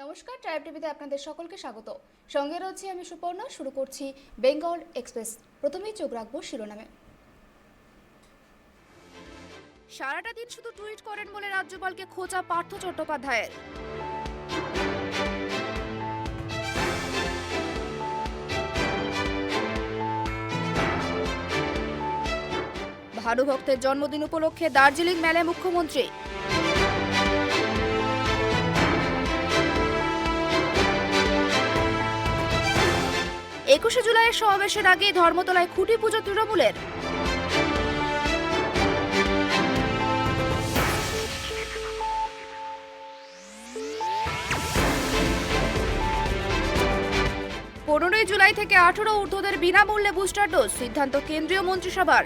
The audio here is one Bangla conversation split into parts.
নমস্কার, ট্রাইব টিভিতে আপনাদের সকলকে স্বাগত। সঙ্গে রয়েছে আমি সুপর্ণা। শুরু করছি বেঙ্গল এক্সপ্রেস। প্রথমেই চোখ রাখবো শিরোনামে। সারাটা দিন শুধু টুইট করেন বলে রাজ্যপালকে খোঁচা পার্থ চট্টোপাধ্যায়ের। ভানুভক্তের জন্মদিন উপলক্ষে দার্জিলিং মেলায় মুখ্যমন্ত্রী। একুশে জুলাইয়ের সমাবেশের আগে ধর্মতলায় খুঁটি পুজো তৃণমূলের। পনেরোই জুলাই থেকে 18 ঊর্ধ্বদের বিনামূল্যে বুস্টার ডোজ, সিদ্ধান্ত কেন্দ্রীয় মন্ত্রিসভার।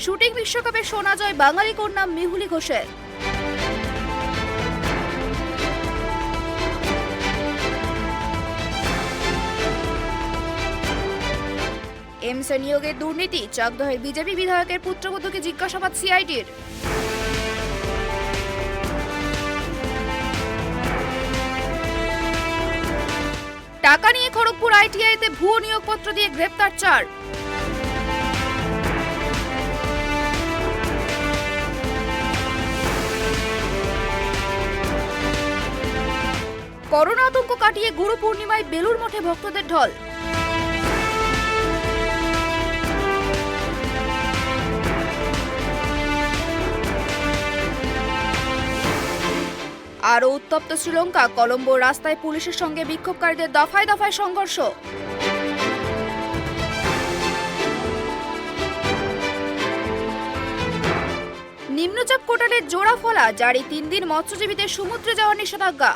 শুটিং বিশ্বকাপে সোনা জয় বাঙালি কন্যা মিহুলি ঘোষের। এমসে নিয়োগের দুর্নীতি, চাকদহের বিজেপি বিধায়কের পুত্রবধূকে জিজ্ঞাসাবাদ সিআইডির। টাকা নিয়ে খড়গপুর আইটিআইতে ভুয়ো নিয়োগপত্র দিয়ে গ্রেপ্তার 4। করোনা আতঙ্ক কাটিয়ে গুরু পূর্ণিমায় বেলুর মঠে ভক্তদের ঢল। আরও উত্তপ্ত শ্রীলঙ্কা, কলম্বোর রাস্তায় পুলিশের সঙ্গে বিক্ষোভকারীদের দফায় দফায় সংঘর্ষ। নিম্নচাপ কোটালের জোড়া ফলা, জারি 3 দিন মৎস্যজীবীদের সমুদ্রে যাওয়ার নিষেধাজ্ঞা।